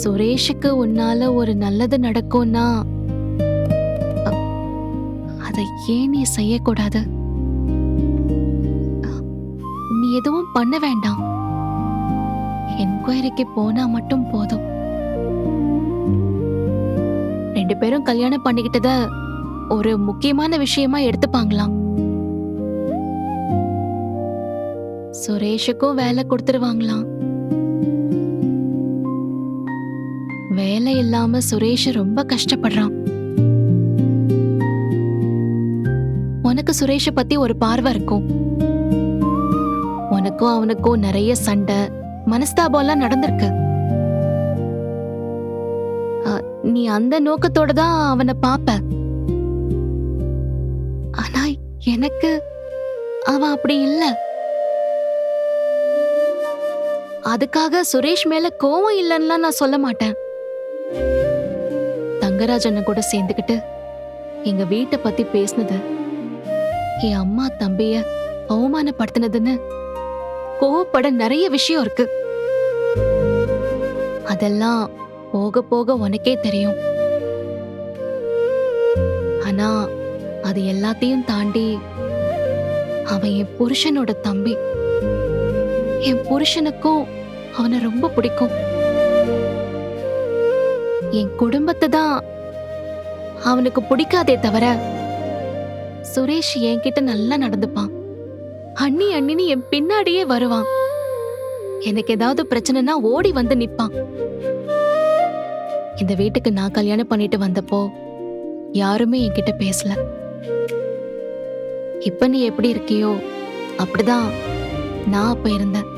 சுரேஷுக்கு உன்னால ஒரு நல்லது நடக்கும்னா அ- அதை ஏன் நீ செய்யக்கூடாது? நீ எதுவும் பண்ண வேண்டாம். என்கொயரிக்கு போனா மட்டும் போதும். 2 பேரும் கல்யாணம் பண்ணிக்கிட்டத ஒரு முக்கியமான விஷயமா எடுத்துப்பாங்களாம். சுரேஷுக்கும் வேலை கொடுத்துருவாங்களாம். வேலை இல்லாம சுரேஷ் ரொம்ப கஷ்டப்படுறான். உனக்கு சுரேஷ பத்தி ஒரு பார்வை இருக்கும். உனக்கும் அவனுக்கும் நிறைய சண்டை, மனஸ்தாபம் எல்லாம் நடந்திருக்கு. நீ அந்த நோக்கத்தோட தான் அவனை பாப்ப. ஆனா எனக்கு அவன் அப்படி இல்ல. அதுக்காக சுரேஷ் மேல கோவம் இல்லைன்னா நான் சொல்ல மாட்டேன். தங்கராஜன் கூட சேர்ந்துக்கிட்டு எங்க வீட்டை பத்தி பேசினது, என் அம்மா தம்பிய அவமானப்படுத்தினதுன்னு கோவப்பட நிறைய விஷயம் இருக்கு. அதெல்லாம் போக போக உனக்கே தெரியும். ஆனா அது எல்லாத்தையும் தாண்டி அவன் என் புருஷனோட தம்பி. என் புருஷனுக்கும் அவனை ரொம்ப பிடிக்கும். என் குடும்பத்தை தான் அவனுக்கு பிடிக்காதே தவிர சுரேஷ் என்கிட்ட நல்லா நடந்துப்பான். அண்ணி அண்ணின்னு என் பின்னாடியே வருவான். எனக்கு ஏதாவது பிரச்சனைனா ஓடி வந்து நிப்பான். இந்த வீட்டுக்கு நான் கல்யாணம் பண்ணிட்டு வந்தப்போ யாருமே என்கிட்ட பேசல. இப்ப நீ எப்படி இருக்கியோ அப்படிதான் நான் அப்ப இருந்தேன்.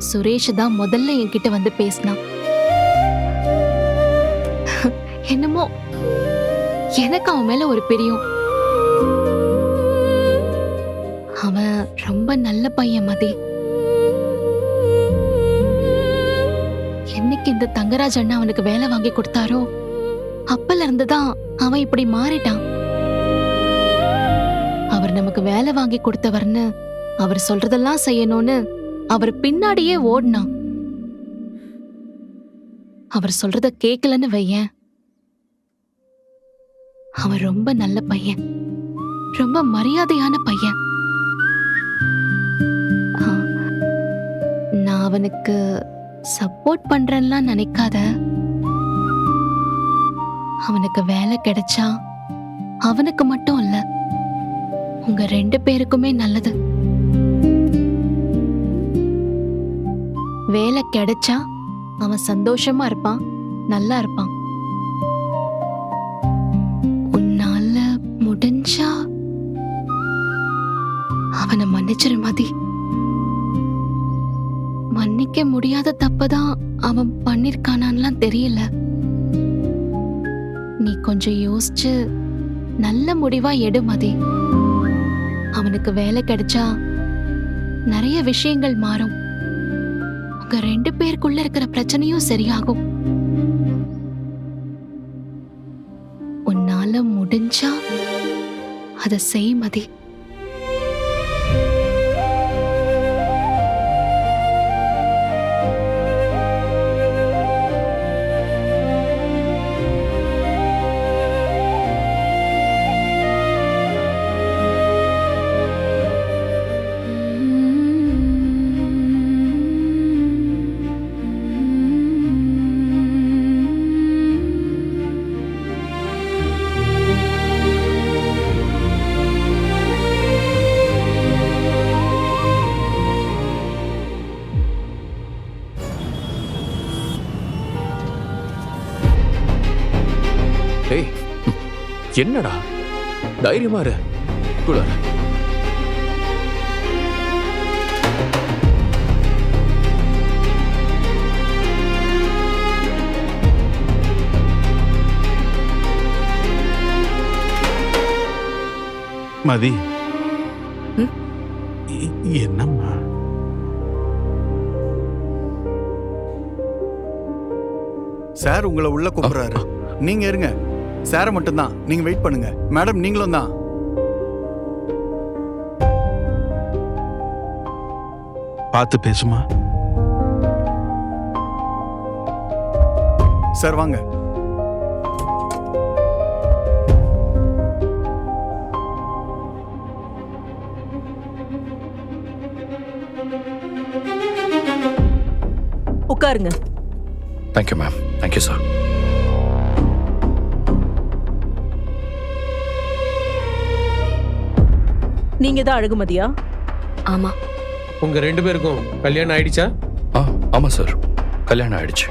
சுரேஷ் தான் முதல்ல என்கிட்ட வந்து பேசினான். என்னமோ எனக்கு அவன் மேல ஒரு பிரியம். அவன் ரொம்ப நல்ல பையன் மதி. என்னைக்கு இந்த தங்கராஜ் அண்ணா அவனுக்கு வேலை வாங்கி கொடுத்தாரோ அப்பல இருந்துதான் அவன் இப்படி மாறிட்டான். அவர் நமக்கு வேலை வாங்கி கொடுத்தவர்னு அவர் சொல்றதெல்லாம் செய்யணும்னு அவர் பின்னாடியே ஓடினான். அவர் சொல்றத கேட்கலன்னு வையேன், அவன் ரொம்ப நல்ல பையன், ரொம்ப மரியாதையான பையன். நான் அவனுக்கு சப்போர்ட் பண்றேன்லாம் நினைக்காத. அவனுக்கு வேலை கிடைச்சா அவனுக்கு மட்டும் இல்ல, உங்க 2 பேருக்குமே நல்லது. வேலை கிடைச்சா அவன் சந்தோஷமா இருப்பான், நல்லா இருப்பான். உன்னால முடிஞ்சா அவனை மன்னிச்சிரு மதி. மன்னிக்க முடியாத தப்பதான் அவன் பண்ணிருக்கானான்லாம் தெரியல. நீ கொஞ்சம் யோசிச்சு நல்ல முடிவா எடு மதி. அவனுக்கு வேலை கிடைச்சா நிறைய விஷயங்கள் மாறும். உங்க 2 பேருக்குள்ள இருக்கிற பிரச்சனையும் சரியாகும். உன்னால முடிஞ்சா அத செய் மதி. டேய், என்னடா தைரியமா இரு. கூட மதி, என்னம்மா? சார் உங்களை உள்ள கூப்பிடுறாரு. நீங்க இருங்க. சாரை மட்டும்தான், நீங்க வெயிட் பண்ணுங்க. மேடம் நீங்களும் தான். பார்த்து பேசுமா. சார் வாங்க. உட்காருங்க. Thank you ma'am. Thank you sir. நீங்க தான் அழகுமதியா? ஆமா. உங்க 2 பேருக்கும் கல்யாணம் ஆயிடுச்சா? ஆமாம் சார், கல்யாணம் ஆயிடுச்சு.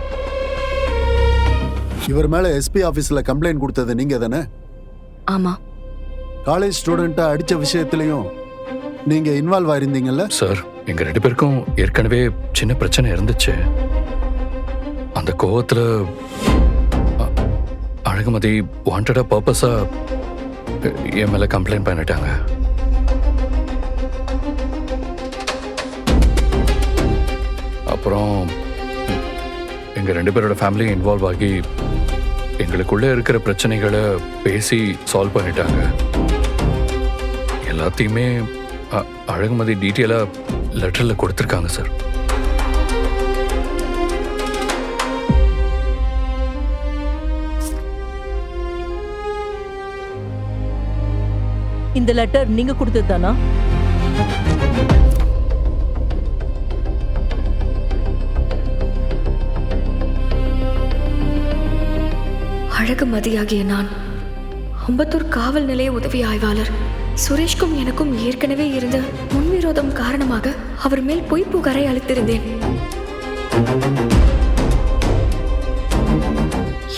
இவர் மேல எஸ்பி ஆபீஸ்ல கம்ப்ளைண்ட் கொடுத்தது நீங்க தானே? ஆமா. காலேஜ் ஸ்டூடெண்ட்டா அடிச்ச விஷயத்திலையும் நீங்க இன்வால்வ் ஆயிருந்தீங்கல்ல? சார், எங்க 2 பேருக்கும் ஏற்கனவே சின்ன பிரச்சனை இருந்துச்சு. அந்த கோவத்துல அழகுமதி வாண்டடா பர்பஸா என் மேல கம்ப்ளைண்ட் பண்ணிட்டாங்க. அப்புறம் எங்க 2 பேரோட ஃபேமிலி இன்வால்வ் ஆகி எங்களுக்குள்ள இருக்கிற பிரச்சனைகளை பேசி சால்வ் பண்ணிட்டாங்க. எல்லாத்தையுமே அழகுமதி டீட்டெயிலா லெட்டர்ல கொடுத்துருக்காங்க சார். இந்த லெட்டர் நீங்க கொடுத்தது தானா? அழகுமதியாகிய நான் அம்பத்தூர் காவல் நிலைய உதவி ஆய்வாளர் சுரேஷ்கும் எனக்கும் ஏற்கனவே இருந்த முன்விரோதம் காரணமாக அவர் மேல் பொய் புகாரை அளித்திருந்தேன்.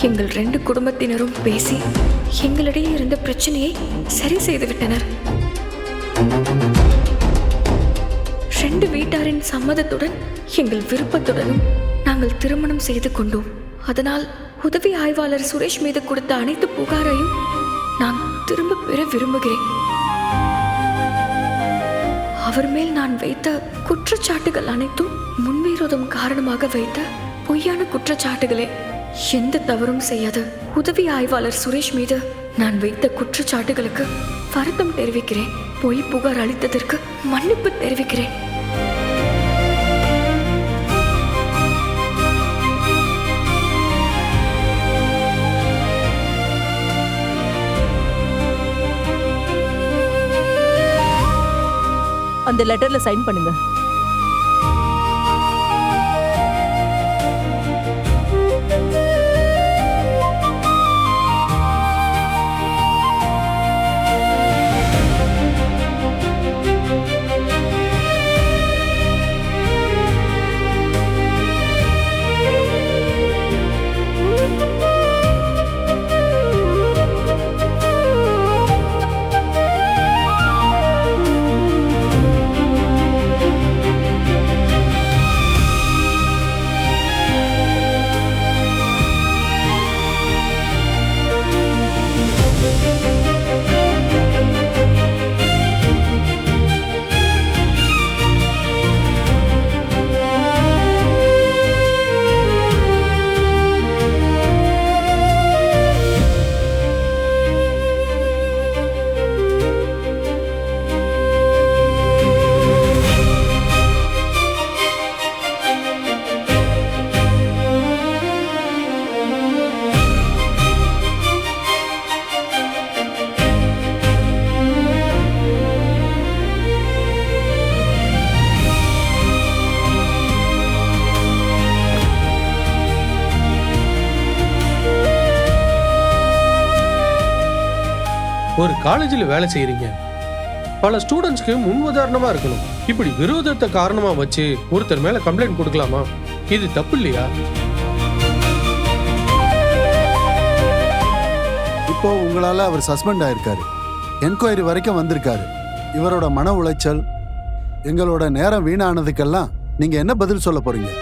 எங்கள் 2 குடும்பத்தினரும் பேசி எங்களிடையே இருந்த பிரச்சனையை சரி செய்து விட்டனர். 2 வீட்டாரின் சம்மதத்துடன் எங்கள் விருப்பத்துடனும் நாங்கள் திருமணம் செய்து கொண்டோம். அதனால் உதவி ஆய்வாளர் சுரேஷ் மீது கொடுத்த அனைத்து புகாரையும் நான் திரும்ப பெற விரும்புகிறேன். அவர் மேல் நான் வைத்த குற்றச்சாட்டுகள் அனைத்தும் முன்விரோதம் காரணமாக வைத்த பொய்யான குற்றச்சாட்டுகளே. எந்த தவறும் செய்யாத உதவி ஆய்வாளர் சுரேஷ் மீது நான் வைத்த குற்றச்சாட்டுகளுக்கு வருத்தம் தெரிவிக்கிறேன். பொய் புகார் அளித்ததற்கு மன்னிப்பு தெரிவிக்கிறேன். அந்த லெட்டர்ல சைன் பண்ணுங்க. ஒரு காலேஜில் வேலை செய்யறீங்க. பல ஸ்டூடெண்ட்ஸ்க்கு முன் உதாரணமா இருக்கணும். இப்படி விரோதத்தை காரணமா வச்சு ஒருத்தர் மேல கம்ப்ளைண்ட் கொடுக்கலாமா? இது தப்பு இல்லையா? இப்போ உங்களால அவர் சஸ்பெண்ட் ஆயிருக்காரு. என்கொயரி வரைக்கும் வந்திருக்காரு. இவரோட மன உளைச்சல், எங்களோட நேரம் வீணானதுக்கெல்லாம் நீங்க என்ன பதில் சொல்ல போறீங்க?